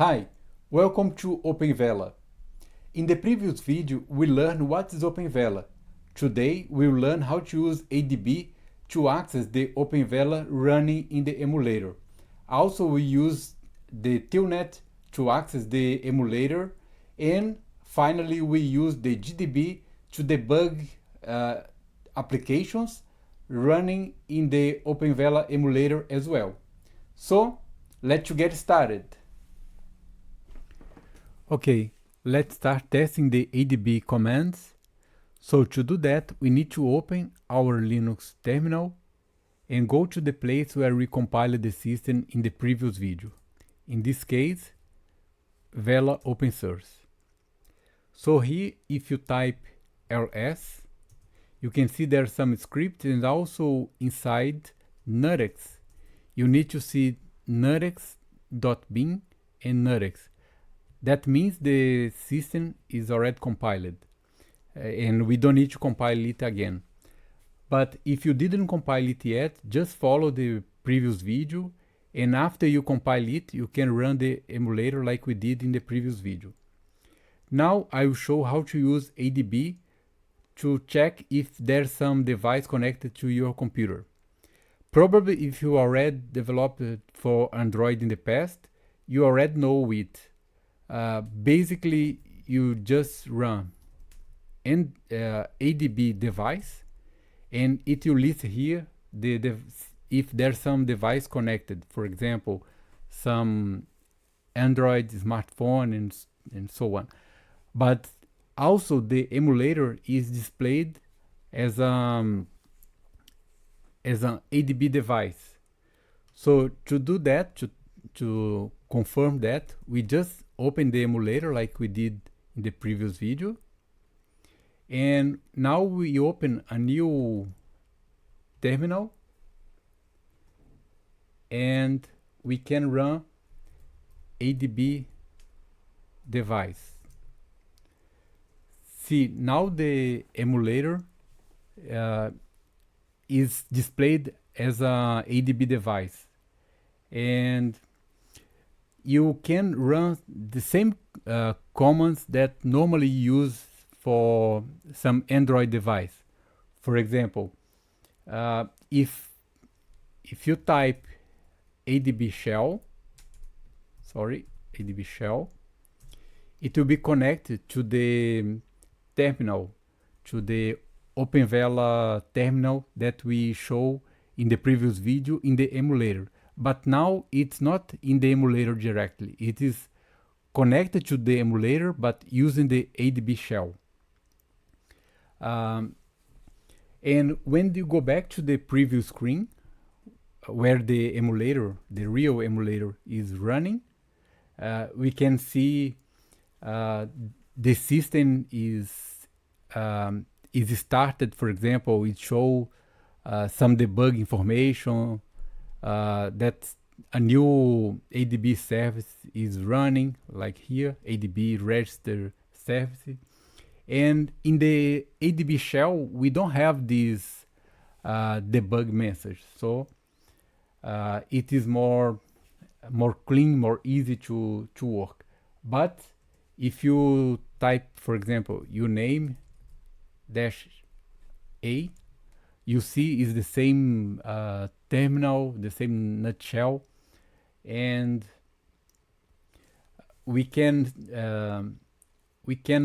Hi, welcome to openvela. In the previous video, we learned what is openvela. Today, we'll learn how to use ADB to access the openvela running in the emulator. Also, we use the Telnet to access the emulator. And finally, we use the GDB to debug applications running in the openvela emulator as well. So, let's get started. Okay, let's start testing the ADB commands. So to do that, we need to open our Linux terminal and go to the place where we compiled the system in the previous video. In this case, Vela open source. So here, if you type ls, you can see there are some scripts, and also inside nutex, you need to see nutex.bin and nutex. That means the system is already compiled and we don't need to compile it again. But if you didn't compile it yet, just follow the previous video, and after you compile it, you can run the emulator like we did in the previous video. Now I will show how to use ADB to check if there's some device connected to your computer. Probably if you already developed it for Android in the past, you already know it. Basically, you just run ADB device, and it will list here if there's some device connected. For example, some Android smartphone and so on. But also the emulator is displayed as an ADB device. So to do that, to confirm that, we just open the emulator like we did in the previous video, and now we open a new terminal and we can run ADB device. See, now the emulator is displayed as a ADB device, and you can run the same commands that normally use for some Android device. For example, if you type ADB shell, it will be connected to the terminal, to the openvela terminal that we show in the previous video in the emulator. But now it's not in the emulator directly. It is connected to the emulator, but using the ADB shell. And when you go back to the previous screen, where the emulator, the real emulator, is running, we can see the system is started. For example, it shows some debug information, that a new ADB service is running, like here, ADB register service. And in the ADB shell, we don't have this debug message. So it is more clean, more easy to work. But if you type, for example, uname -a, you see is the same terminal, the same nutshell, and we can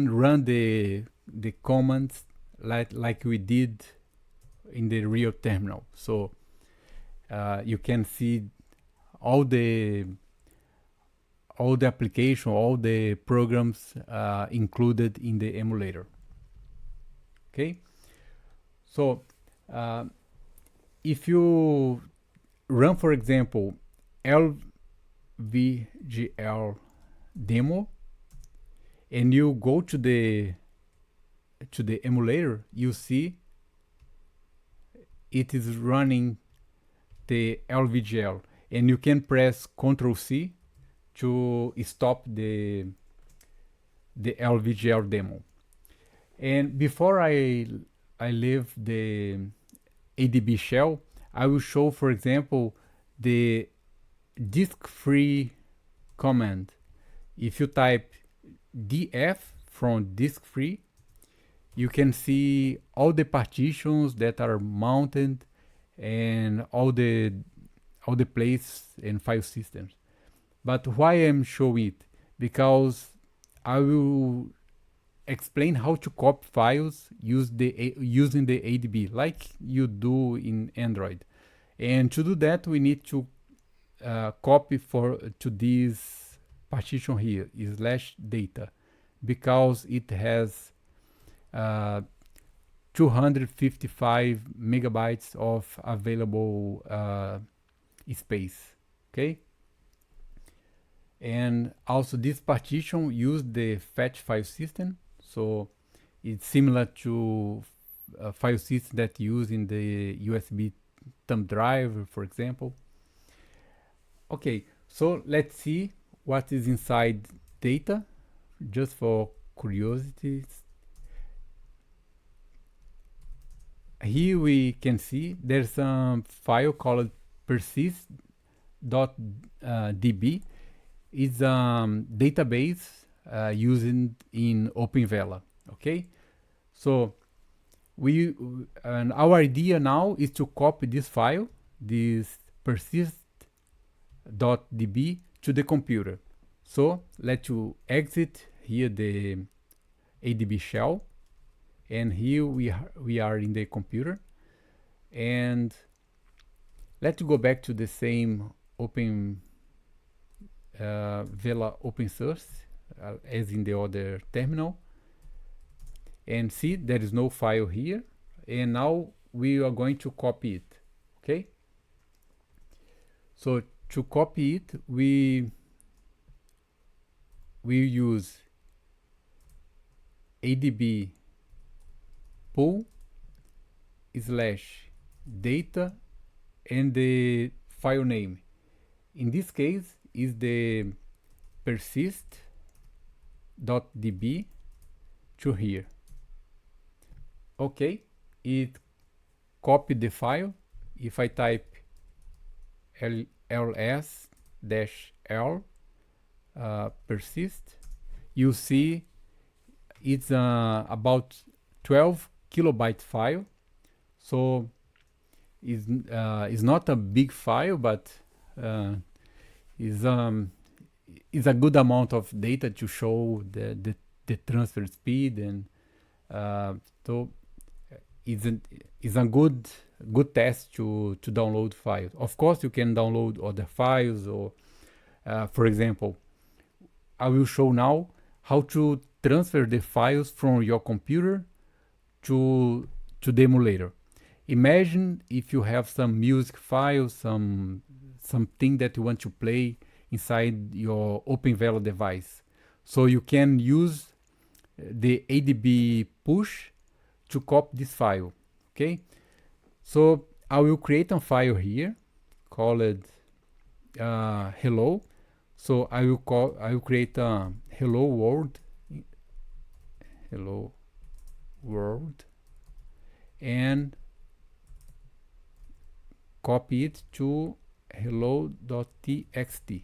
run the commands like we did in the real terminal. So you can see all the application, all the programs included in the emulator. Okay, so if you run, for example, lvgl demo, and you go to the emulator, you see it is running the lvgl, and you can press Ctrl+C to stop the lvgl demo. And before I leave the ADB shell, I will show, for example, the disk free command If you type df from disk free, you can see all the partitions that are mounted and all the place and file systems. But why I'm showing it? Because I will explain how to copy files using the ADB, like you do in Android. And to do that, we need to copy to this partition here, /data, because it has 255 megabytes of available space. Okay. And also this partition used the fetch file system, so it's similar to a file system that used in the USB thumb drive, for example. Okay, so let's see what is inside data, just for curiosity. Here we can see there's a file called persist.db. It's a database using in openvela. Okay, so our idea now is to copy this file, this persist.db, to the computer. So let's exit here the ADB shell, and here we are in the computer, and let's go back to the same Vela open source as in the other terminal, and see there is no file here, and now we are going to copy it. Okay, so to copy it, we use ADB pool /data and the file name. In this case is the persist.db to here. Okay, it copied the file. If I type ls-l persist, you see it's about 12 kilobyte file. So it's not a big file, but is a good amount of data to show the transfer speed, and so it's a good test to download files. Of course, you can download other files, or for example, I will show now how to transfer the files from your computer to the emulator. Imagine if you have some music files, something that you want to play inside your openvela device. So you can use the ADB push to copy this file. Okay, so I will create a file here called hello. So I will create a hello world and copy it to hello.txt.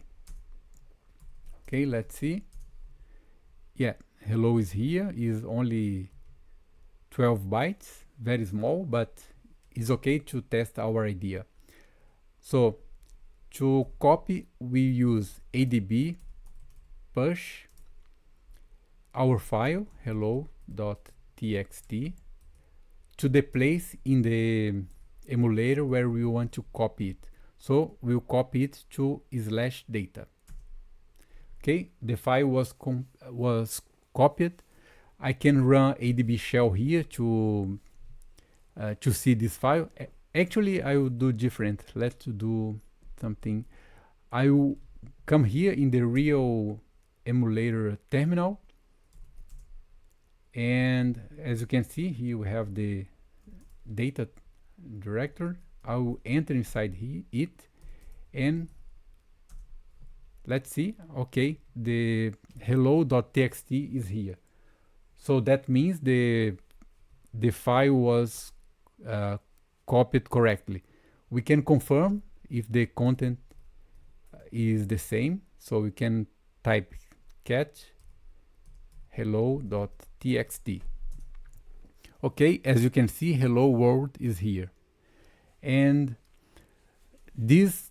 Okay, let's see. Yeah, hello is here, is only 12 bytes, very small, but it's okay to test our idea. So to copy, we use ADB push our file hello.txt to the place in the emulator where we want to copy it. So we'll copy it to /data. Okay, the file was copied. I can run ADB shell here to see this file. Actually, I will do different. Let's do something. I will come here in the real emulator terminal, and as you can see here we have the data directory. I will enter inside it, and let's see. Okay, the hello.txt is here, so that means the file was copied correctly. We can confirm if the content is the same, so we can type cat hello.txt. Okay, as you can see, hello world is here, and this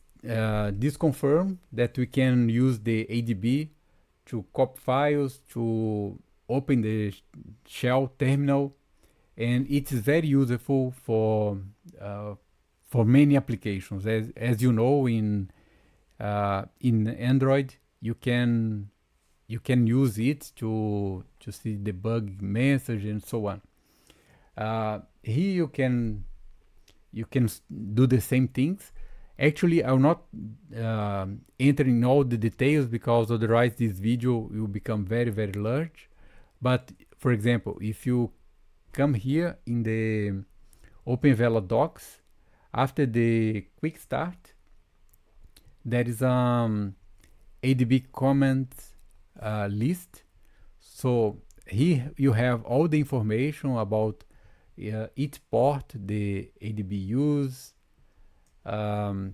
confirm that we can use the ADB to copy files, to open the shell terminal, and it is very useful for many applications. As you know, in Android, you can use it to see debug message and so on. Here you can do the same things. Actually, I will not enter in all the details because otherwise this video will become very, very large. But for example, if you come here in the openvela docs, after the quick start, there is ADB comments list. So here you have all the information about each port the ADB use, and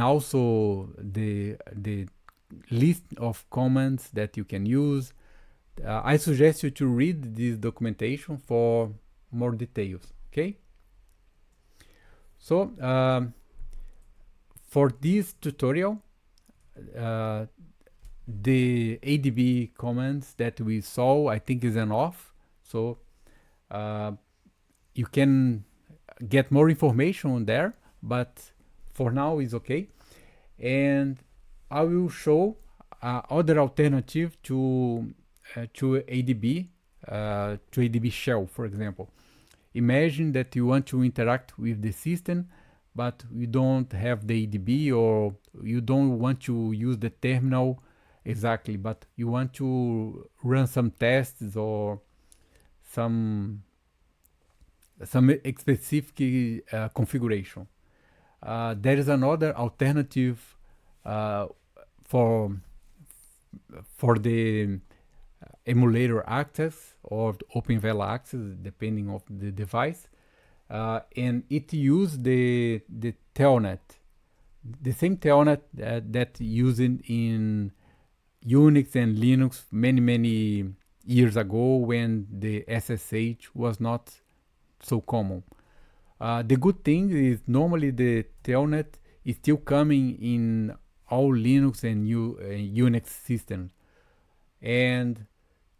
also the list of commands that you can use. I suggest you to read this documentation for more details. Okay. So for this tutorial, the ADB commands that we saw, I think, is enough. So you can get more information on there, but for now is okay. And I will show other alternative to ADB, to ADB shell, for example. Imagine that you want to interact with the system, but you don't have the ADB, or you don't want to use the terminal exactly, but you want to run some tests or some specific configuration. There is another alternative for the emulator access or the openvela access, depending on the device, and it uses the Telnet, the same Telnet that used in Unix and Linux many years ago when the SSH was not so common. The good thing is normally the Telnet is still coming in all Linux and Unix systems. And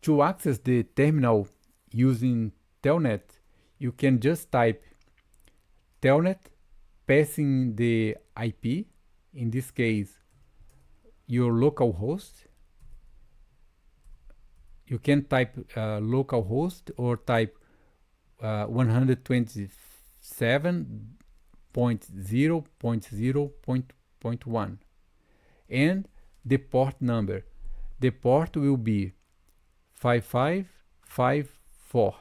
to access the terminal using Telnet, you can just type Telnet passing the IP, in this case your local host. You can type localhost or type 127.0.0.1 and the port number. The port will be 5554.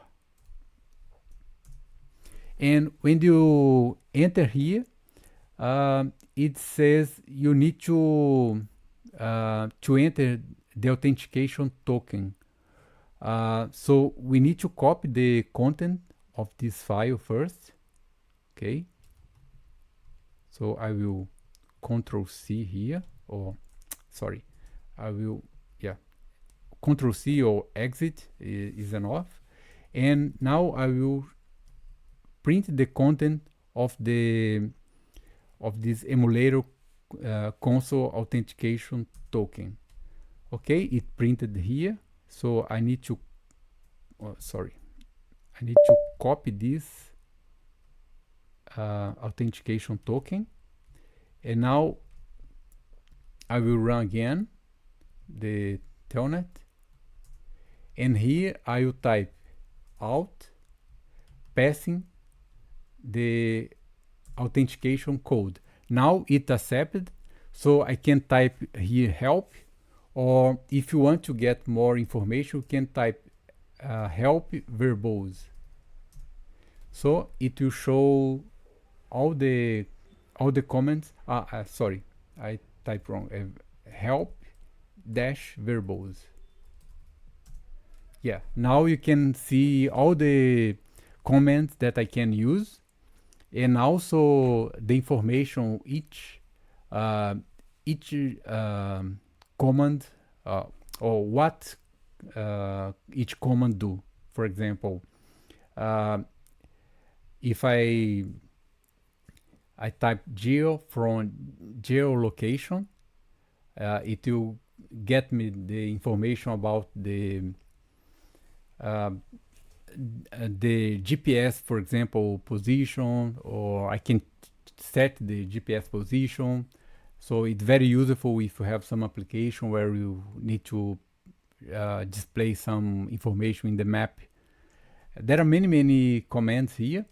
And when you enter here, it says you need to enter the authentication token. So we need to copy the content of this file first. Okay. So I will Control C here, or sorry, I will, yeah, Control C or exit is enough. And now I will print the content of this emulator console authentication token. Okay, it printed here. So I need to, I need to copy this authentication token, and now I will run again the Telnet, and here I will type Alt passing the authentication code. Now it accepted, so I can type here help, or if you want to get more information, you can type help verbose. So it will show all the comments. Sorry, I typed wrong. Help dash verbose. Yeah, now you can see all the comments that I can use, and also the information each command, or what each command do. For example, if I type geo from geolocation, it will get me the information about the GPS, for example, position, or I can set the GPS position. So it's very useful if you have some application where you need to display some information in the map. There are many commands here.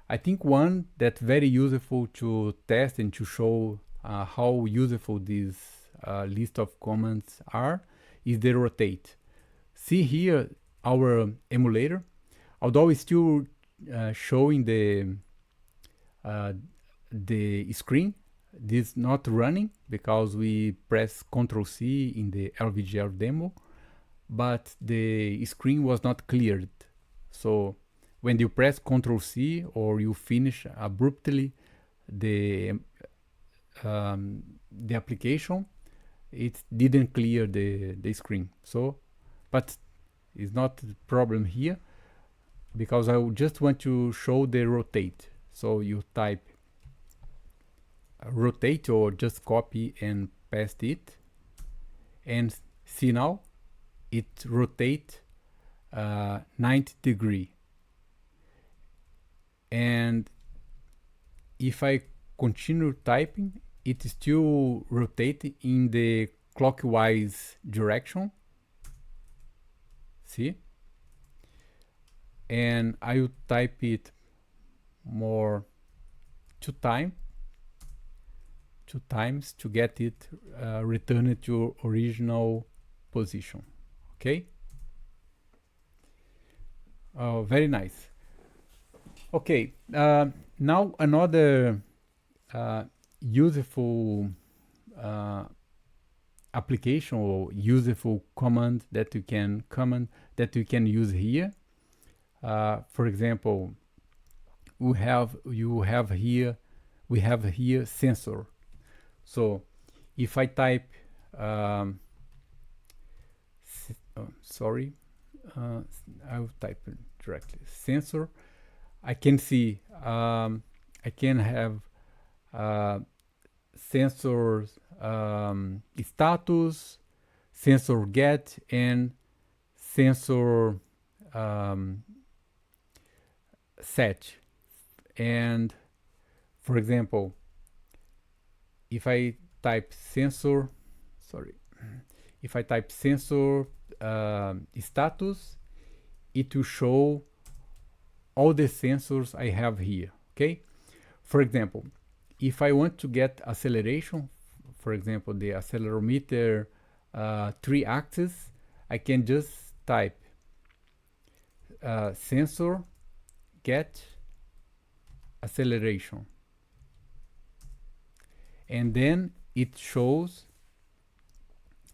I think one that's very useful to test and to show how useful this list of commands are is the rotate. See here our emulator, although it's still showing the screen, this is not running because we press Ctrl C in the LVGL demo, but the screen was not cleared. So when you press Ctrl C or you finish abruptly the application, it didn't clear the screen. So, but it's not the problem here, because I just want to show the rotate. So you type rotate or just copy and paste it, and see now it rotate 90 degree. And if I continue typing, it still rotates in the clockwise direction. See? And I will type it more two times to get it returned to original position. Okay? Oh, very nice. Okay, now another useful application or useful command that you can use here. For example, we have here sensor. So if I type I will type it directly sensor. I can see I can have sensor status, sensor get, and sensor set. And for example, if I type sensor status, it will show all the sensors I have here. Okay, for example, if I want to get acceleration, for example the accelerometer 3-axis, I can just type sensor get acceleration, and then it shows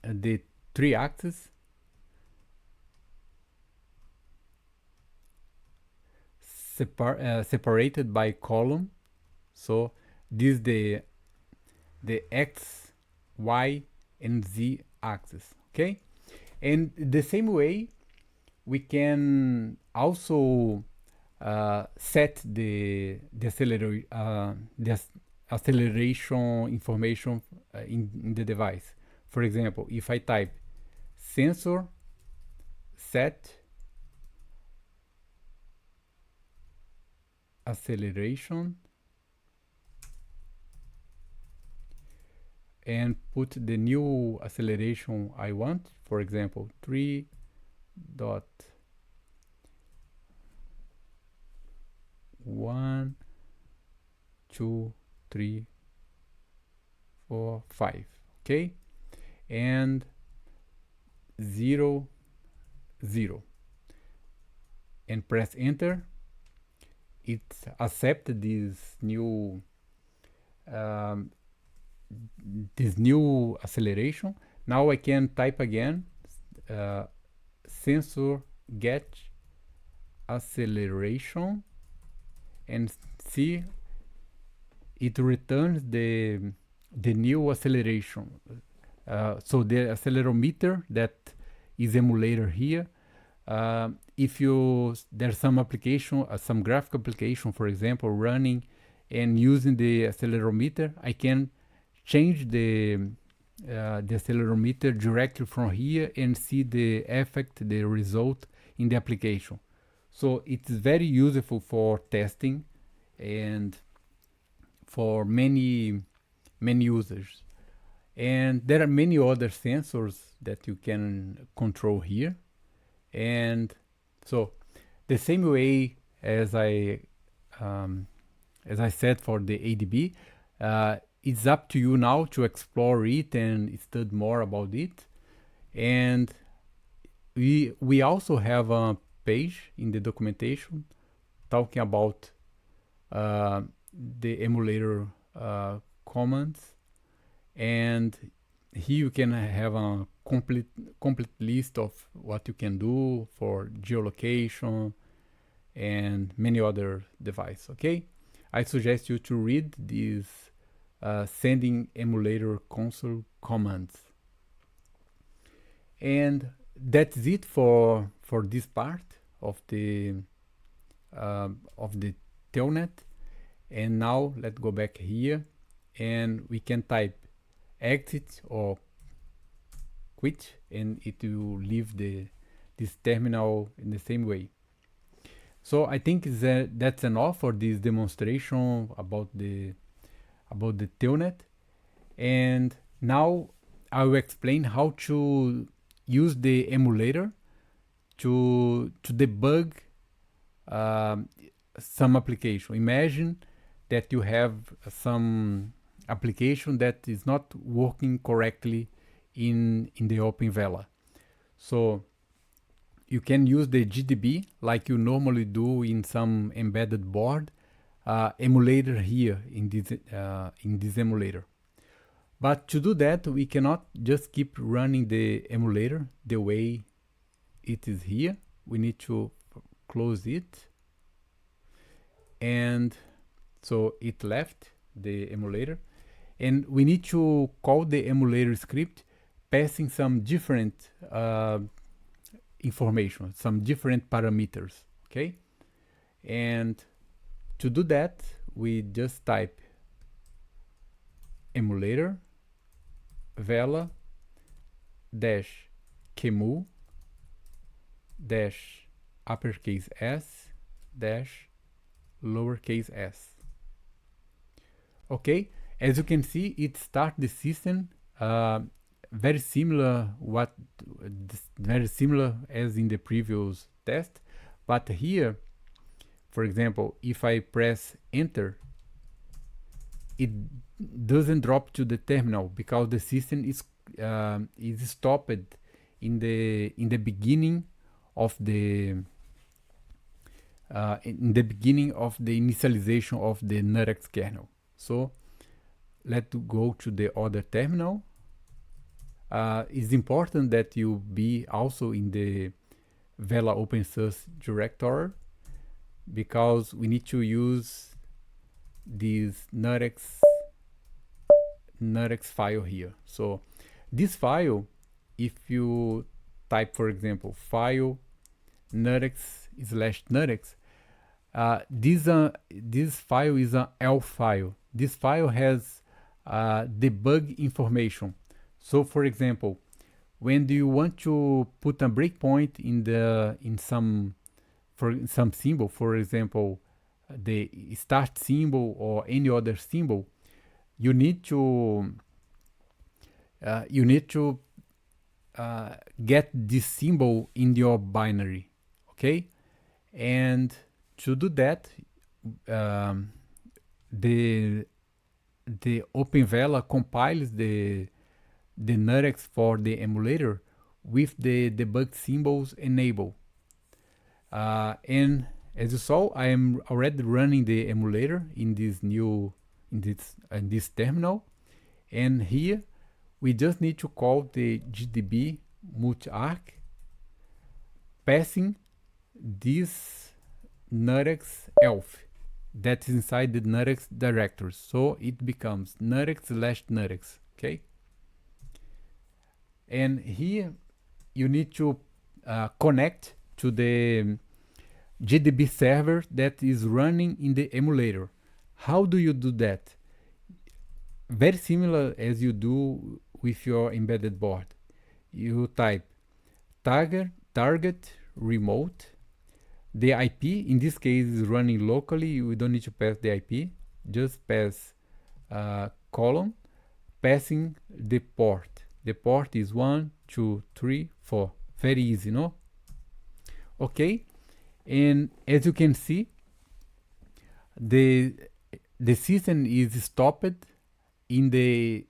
the 3-axis separated by column. So this is the X, Y, and Z axis. Okay, and the same way we can also set the acceleration information in the device. For example, if I type sensor set acceleration and put the new acceleration I want, for example 3.1, 2, 3, 4, 5. Okay, and 0, 0, and press enter. It accepts this new acceleration. Now I can type again sensor get acceleration, and see it returns the new acceleration. So the accelerometer that is emulator here. If there's some application, some graphic application, for example, running and using the accelerometer, I can change the accelerometer directly from here and see the effect, the result in the application. So it's very useful for testing and for many users. And there are many other sensors that you can control here. And so the same way as I said for the ADB, it's up to you now to explore it and study more about it. And we also have a page in the documentation talking about the emulator commands, and here you can have a complete list of what you can do for geolocation and many other devices. Okay, I suggest you to read these sending emulator console commands. And that's it for this part of the Telnet. And now let's go back here and we can type exit or quit, and it will leave this terminal in the same way. So I think that's enough for this demonstration about the Telnet. And now I will explain how to use the emulator to debug some application. Imagine that you have some application that is not working correctly in the openvela. So you can use the GDB like you normally do in some embedded board, emulator here in this emulator. But to do that, we cannot just keep running the emulator the way it is here. We need to close it. And so it left the emulator. And we need to call the emulator script passing some different information, some different parameters, okay? And to do that, we just type emulator vela dash kemu dash uppercase s dash lowercase s. Okay, as you can see, it starts the system very similar as in the previous test, but here, for example, if I press enter, it doesn't drop to the terminal because the system is stopped in the beginning of the initialization of the Nurex kernel. So let's go to the other terminal. It's important that you be also in the Vela open source directory, because we need to use this Nurex file here. So this file, if you type, for example, file nurex/nurex, this file is an ELF file. This file has debug information. So, for example, when you want to put a breakpoint in some symbol, for example, the start symbol or any other symbol, you need to get this symbol in your binary, okay? And to do that, the openvela compiles the Nurex for the emulator with the debug symbols enabled. And as you saw, I am already running the emulator in this terminal, and here we just need to call the GDB multi-arc, passing this Nurex ELF that is inside the Nurex directory. So it becomes Nurex/Nurex, okay? And here you need to connect to the GDB server that is running in the emulator. How do you do that? Very similar as you do with your embedded board. You type target remote. The IP in this case is running locally. We don't need to pass the IP. Just pass colon, passing the port. The port is 1, 2, 3, 4. Very easy, no? Okay, and as you can see, the system is stopped in the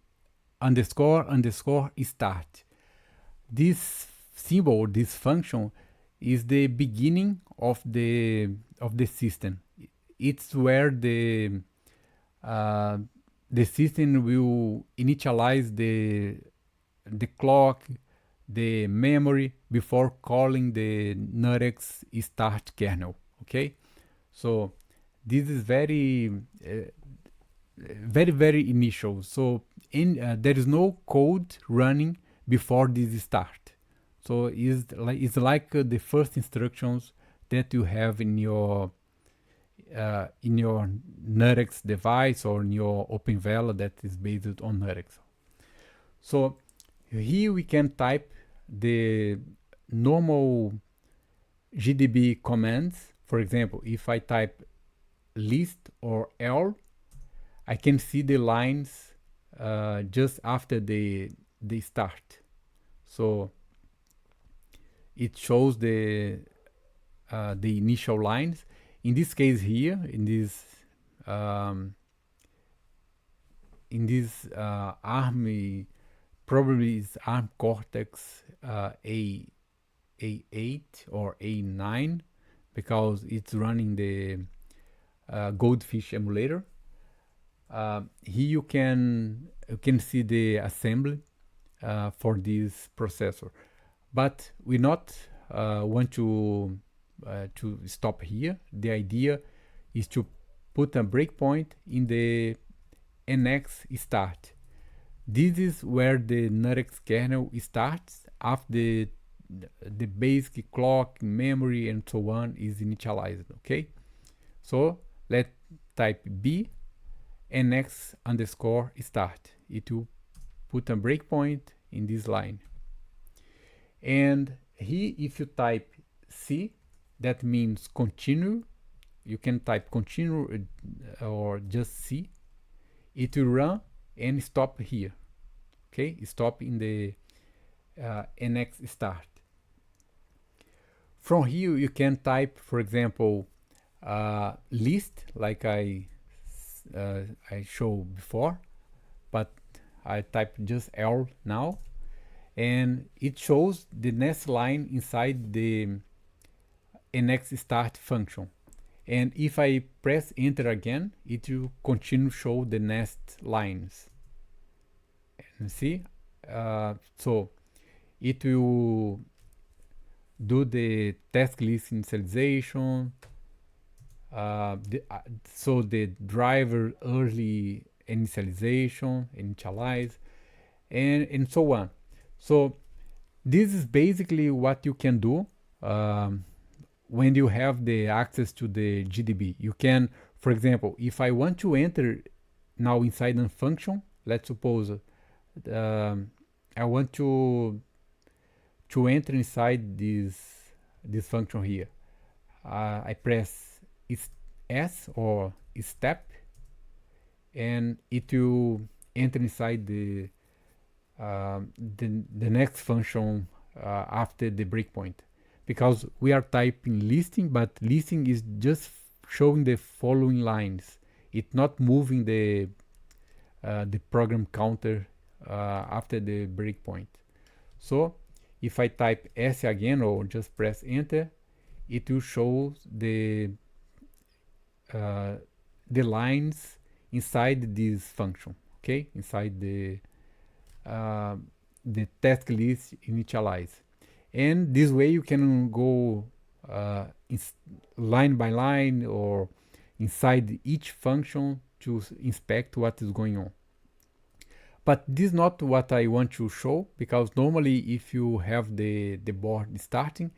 __ start. This symbol, this function, is the beginning of the system. It's where the system will initialize the clock, the memory before calling the Nurex start kernel. Okay, so this is very initial. So there is no code running before this start. So it's like the first instructions that you have in your Nurex device or in your openvela that is based on Nurex. So here we can type the normal GDB commands. For example, if I type list or L, I can see the lines just after the start. So it shows the initial lines. In this case here, in this ARM, probably is ARM Cortex A8 or A9, because it's running the Goldfish emulator. Here you can see the assembly for this processor, but we not want to stop here. The idea is to put a breakpoint in the NX start. This is where the Nurex kernel starts after the basic clock, memory, and so on is initialized. Okay, so let's type B NX _ start. It will put a breakpoint in this line. And here, if you type C, that means continue. You can type continue or just C. It will run and stop here. Okay, stop in the NX start. From here you can type, for example, list, like I showed before, but I type just L now, and it shows the next line inside the NX start function. And if I press enter again, it will continue show the next lines. And see, so it will do the task list initialization, so the driver early initialize, and so on. So this is basically what you can do when you have the access to the GDB. You can, for example, if I want to enter now inside a function, let's suppose I want to enter inside this function here. I press S or step, and it will enter inside the next function after the breakpoint, because we are typing listing, but listing is just showing the following lines. It's not moving the program counter after the breakpoint. So if I type S again or just press enter, it will show the lines inside this function. Okay, inside the task list initialize. And this way you can go line by line or inside each function to inspect what is going on. But this is not what I want to show, because normally if you have the board starting,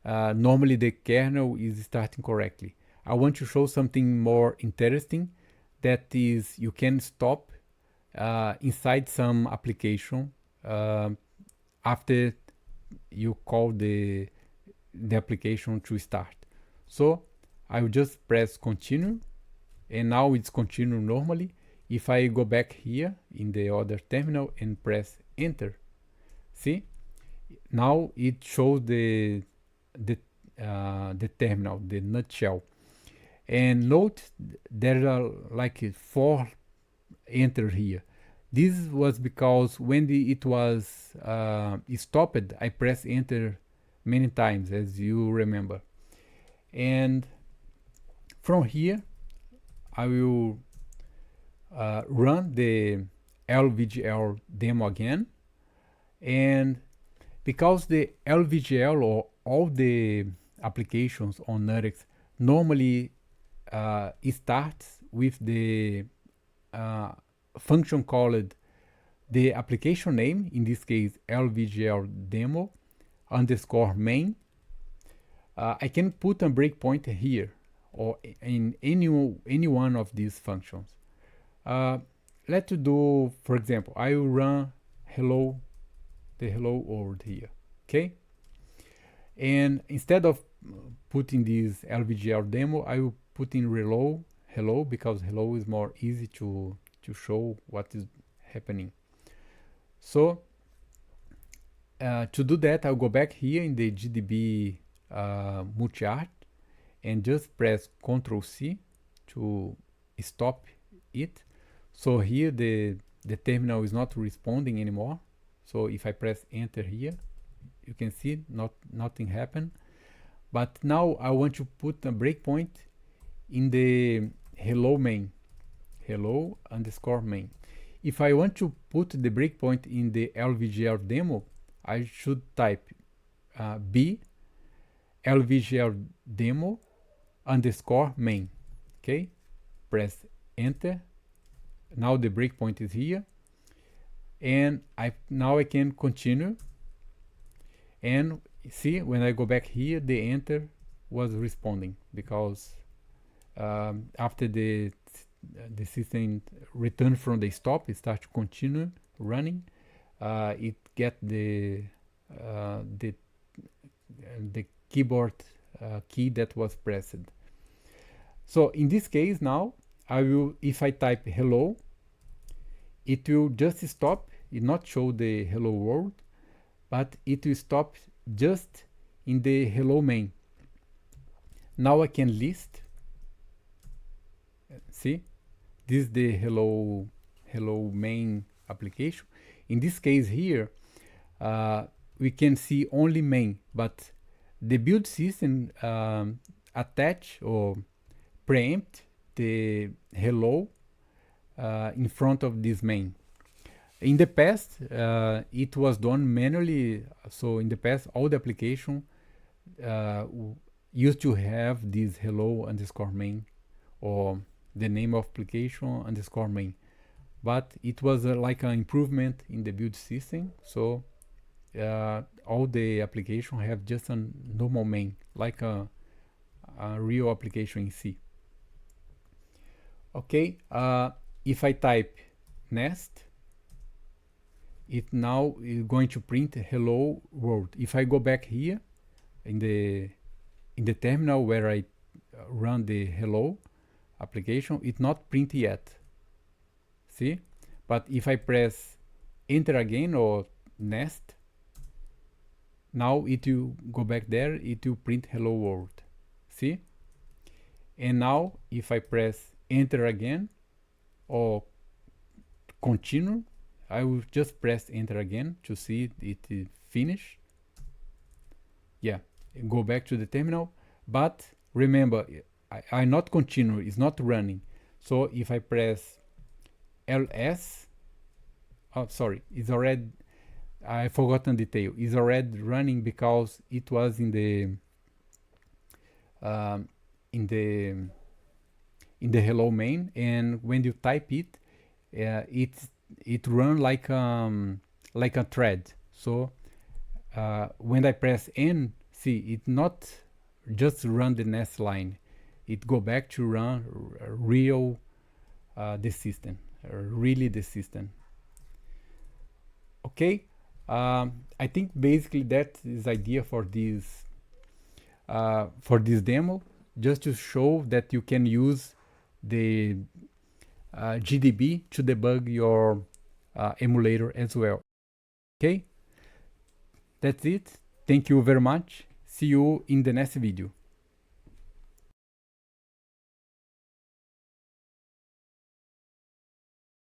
normally the kernel is starting correctly. I want to show something more interesting, that is you can stop inside some application after you call the application to start. So I will just press continue, and now it's continue normally. If I go back here in the other terminal and press enter, see, now it shows the terminal, the nutshell. And note there are like 4 enter here. This was because when it was stopped, I pressed enter many times, as you remember. And from here I will run the LVGL demo again. And because the LVGL or all the applications on Nurex normally it starts with the function called the application name, in this case LVGL demo underscore main. I can put a breakpoint here or in any one of these functions. Let's do, for example, I will run the hello world here, okay? And instead of putting this LVGL demo, I will put in hello, because hello is more easy to show what is happening. So to do that, I'll go back here in the GDB multi-art and just press Ctrl C to stop it. So here the terminal is not responding anymore. So if I press enter here, you can see nothing happened. But now I want to put a breakpoint in the hello main, hello underscore main. If I want to put the breakpoint in the LVGL demo, I should type b LVGL demo underscore main. Okay, press enter. Now the breakpoint is here, and now I can continue. And see, when I go back here, the enter was responding, because after the system return from the stop, it starts to continue running. It get the keyboard key that was pressed. So in this case now, I will, if I type hello, it will just stop. It not show the hello world, but it will stop just in the hello main. Now I can list. See, this is the hello main application. In this case here, we can see only main, but the build system attach or preempt the hello in front of this main. In the past, it was done manually. So in the past, all the application used to have this hello underscore main, or the name of application underscore main. But it was like an improvement in the build system. So all the application have just a normal main, like a real application in C. Okay, if I type nest, it now is going to print hello world. If I go back here in the terminal where I run the hello application, it not print yet. See? But if I press enter again or nest, now it will go back there, it will print hello world. See? And now if I press enter again or continue, I will just press enter again to see it finish. Yeah, go back to the terminal. But remember, I not continue, it's not running. So if I press ls, oh sorry, it's already, I forgotten detail. It's already running because it was in the hello main, and when you type it, it it run like a thread. So when I press N, see, it not just run the next line, it go back to run real the system, really the system. Okay, I think basically that is idea for this demo, just to show that you can use the GDB to debug your emulator as well. Okay, that's it. Thank you very much. See you in the next video.